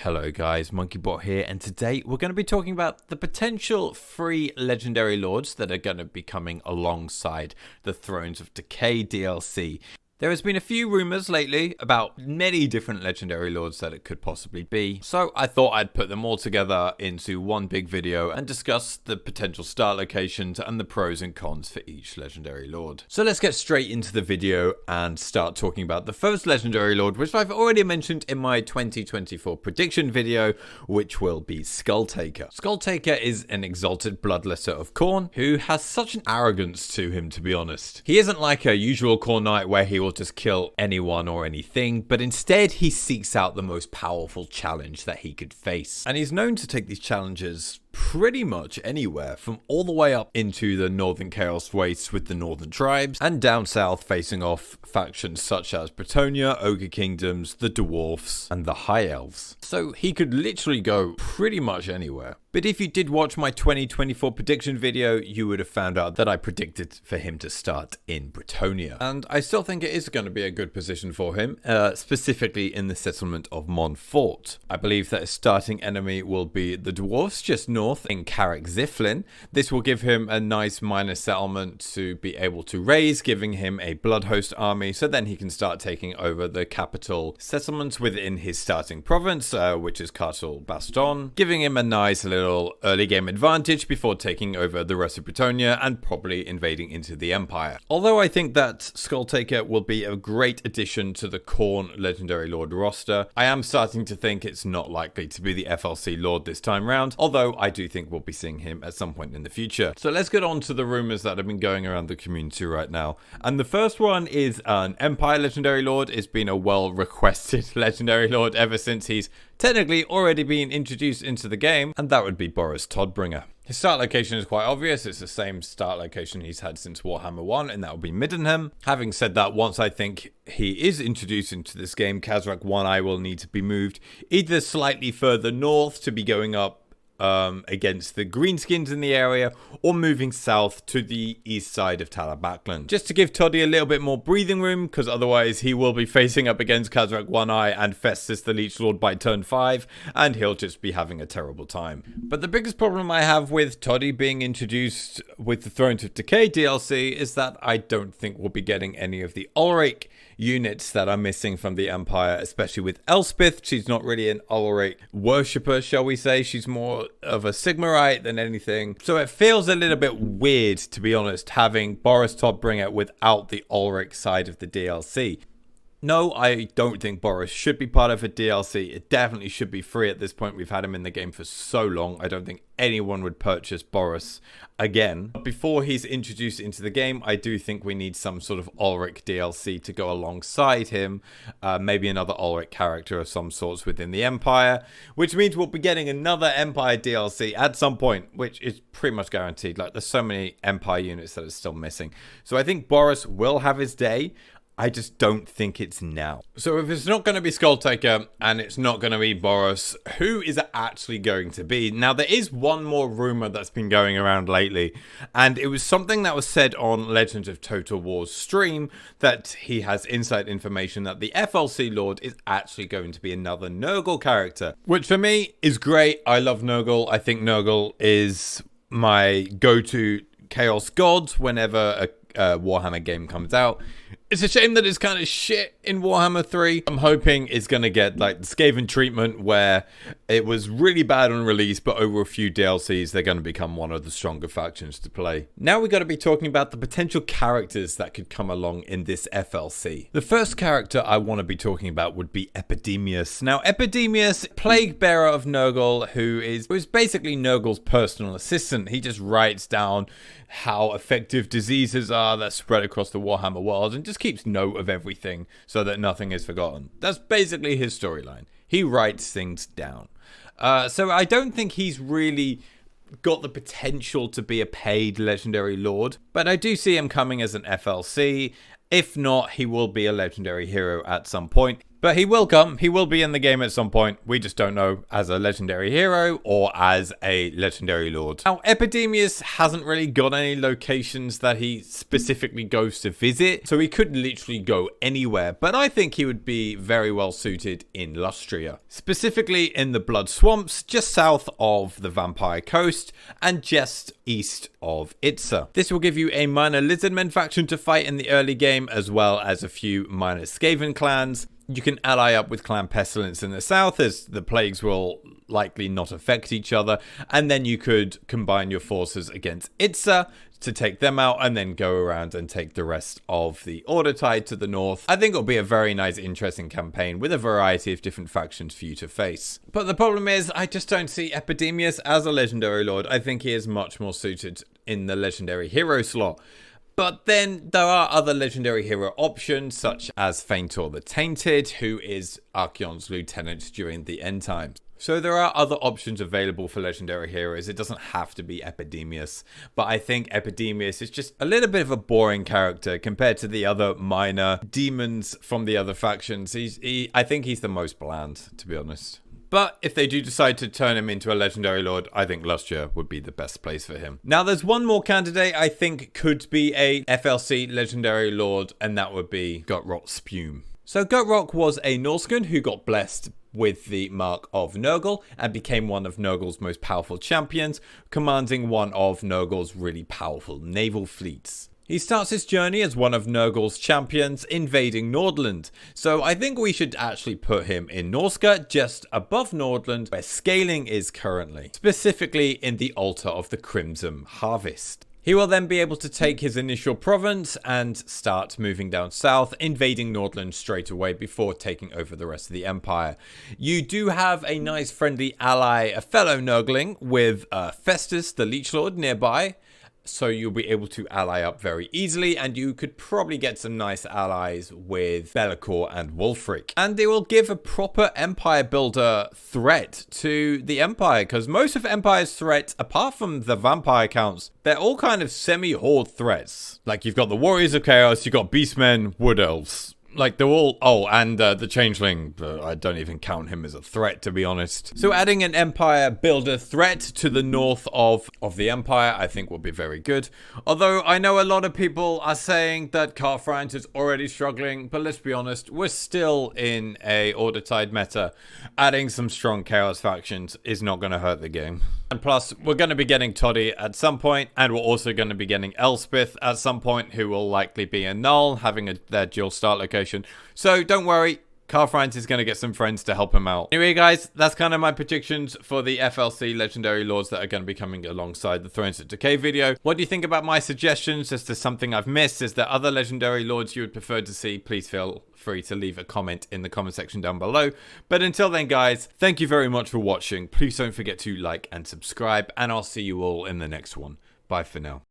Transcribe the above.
Hello guys, MonkeyBot here, and today we're going to be talking about the potential free legendary lords that are going to be coming alongside the Thones of Decay DLC. There has been a few rumours lately about many different legendary lords that it could possibly be, so I thought I'd put them all together into one big video and discuss the potential start locations and the pros and cons for each legendary lord. So let's get straight into the video and start talking about the first legendary lord, which I've already mentioned in my 2024 prediction video, which will be Skulltaker. Skulltaker is an exalted bloodletter of Khorne who has such an arrogance to him, to be honest. He isn't like a usual Khorne knight where he will just kill anyone or anything, but instead he seeks out the most powerful challenge that he could face. And he's known to take these challenges pretty much anywhere, from all the way up into the northern Chaos Wastes with the northern tribes, and down south facing off factions such as Bretonnia, Ogre Kingdoms, the Dwarfs, and the High Elves. So he could literally go pretty much anywhere. But if you did watch my 2024 prediction video, you would have found out that I predicted for him to start in Bretonnia. And I still think it is going to be a good position for him, specifically in the settlement of Montfort. I believe that his starting enemy will be the Dwarfs just north in Carrick Ziflin. This will give him a nice minor settlement to be able to raise, giving him a Bloodhost army, so then he can start taking over the capital settlements within his starting province, which is Castle Baston, giving him a nice little early game advantage before taking over the rest of Bretonnia and probably invading into the Empire. Although I think that Skulltaker will be a great addition to the Khorne Legendary Lord roster, I am starting to think it's not likely to be the FLC Lord this time round, although I do think we'll be seeing him at some point in the future. So let's get on to the rumors that have been going around the community right now. And the first one is an Empire Legendary Lord. It's been a well-requested Legendary Lord ever since he's technically already been introduced into the game, and that would be Boris Todbringer. His start location is quite obvious. It's the same start location he's had since Warhammer 1, and that will be Middenham. Having said that, once I think he is introduced into this game, Khazrak One-Eye will need to be moved either slightly further north to be going up against the greenskins in the area, or moving south to the east side of Talabakland, just to give Toddy a little bit more breathing room, because otherwise he will be facing up against Khazrak One-Eye and Festus the Leech Lord by turn 5, and he'll just be having a terrible time. But the biggest problem I have with Toddy being introduced with the Thones of Decay DLC is that I don't think we'll be getting any of the Ulrich units that are missing from the Empire, especially with Elspeth. She's not really an Ulrich worshipper, shall we say. She's more of a Sigmarite than anything. So it feels a little bit weird, to be honest, having Boris Todbringer without the Ulrich side of the DLC. No, I don't think Boris should be part of a DLC. It definitely should be free at this point. We've had him in the game for so long. I don't think anyone would purchase Boris again. But before he's introduced into the game, I do think we need some sort of Ulrich DLC to go alongside him. Maybe another Ulrich character of some sorts within the Empire, which means we'll be getting another Empire DLC at some point, which is pretty much guaranteed. Like, there's so many Empire units that are still missing. So I think Boris will have his day. I just don't think it's now. So if it's not going to be Skulltaker and it's not going to be Boris, who is it actually going to be? Now, there is one more rumor that's been going around lately, and it was something that was said on Legends of Total War's stream, that he has inside information that the FLC Lord is actually going to be another Nurgle character, which for me is great. I love Nurgle. I think Nurgle is my go-to Chaos God whenever a Warhammer game comes out. It's a shame that it's kind of shit in Warhammer 3. I'm hoping it's going to get like the Skaven treatment, where it was really bad on release, but over a few DLCs, they're going to become one of the stronger factions to play. Now we've got to be talking about the potential characters that could come along in this FLC. The first character I want to be talking about would be Epidemius. Now, Epidemius, plague bearer of Nurgle, who is basically Nurgle's personal assistant. He just writes down how effective diseases are that spread across the Warhammer world and just keeps note of everything so that nothing is forgotten. That's basically his storyline. He writes things down. So I don't think he's really got the potential to be a paid legendary lord, but I do see him coming as an FLC. If not, he will be a legendary hero at some point. But he will come. He will be in the game at some point. We just don't know as a legendary hero or as a legendary lord. Now, Epidemius hasn't really got any locations that he specifically goes to visit, so he could literally go anywhere. But I think he would be very well suited in Lustria, specifically in the Blood Swamps, just south of the Vampire Coast and just east of Itza. This will give you a minor Lizardmen faction to fight in the early game, as well as a few minor Skaven clans. You can ally up with Clan Pestilence in the south, as the plagues will likely not affect each other, and then you could combine your forces against Itza to take them out and then go around and take the rest of the Order Tide to the north. I think it'll be a very nice, interesting campaign with a variety of different factions for you to face. But the problem is, I just don't see Epidemius as a legendary lord. I think he is much more suited in the legendary hero slot. But then there are other legendary hero options, such as Faintor the Tainted, who is Archaon's lieutenant during the end times. So there are other options available for legendary heroes. It doesn't have to be Epidemius, but I think Epidemius is just a little bit of a boring character compared to the other minor demons from the other factions. I think he's the most bland, to be honest. But if they do decide to turn him into a legendary lord, I think Lustria would be the best place for him. Now, there's one more candidate I think could be a FLC legendary lord, and that would be Gutrok Spume. So Gutrok was a Norscan who got blessed with the Mark of Nurgle and became one of Nurgle's most powerful champions, commanding one of Nurgle's really powerful naval fleets. He starts his journey as one of Nurgle's champions, invading Nordland. So I think we should actually put him in Norsca, just above Nordland, where scaling is currently, specifically in the Altar of the Crimson Harvest. He will then be able to take his initial province and start moving down south, invading Nordland straight away before taking over the rest of the empire. You do have a nice friendly ally, a fellow Nurgling, with Festus, the Leech Lord, nearby. So you'll be able to ally up very easily, and you could probably get some nice allies with Be'lakor and Wulfric. And they will give a proper empire builder threat to the empire, because most of empire's threats, apart from the vampire counts, they're all kind of semi-horde threats. Like, you've got the Warriors of Chaos, you've got Beastmen, Wood Elves. Like, they're all... Oh, and the Changeling. I don't even count him as a threat, to be honest. So adding an Empire Builder threat to the north of the Empire, I think will be very good. Although, I know a lot of people are saying that Carfrant is already struggling. But let's be honest, we're still in a Order Tide meta. Adding some strong Chaos factions is not going to hurt the game. And plus, we're going to be getting Toddy at some point, and we're also going to be getting Elspeth at some point, who will likely be a Null, having their dual start location. So don't worry, Carfrant is going to get some friends to help him out. Anyway, guys, that's kind of my predictions for the FLC Legendary Lords that are going to be coming alongside the Thones of Decay video. What do you think about my suggestions? Is there something I've missed? Is there other Legendary Lords you would prefer to see? Please feel free to leave a comment in the comment section down below. But until then, guys, thank you very much for watching. Please don't forget to like and subscribe, and I'll see you all in the next one. Bye for now.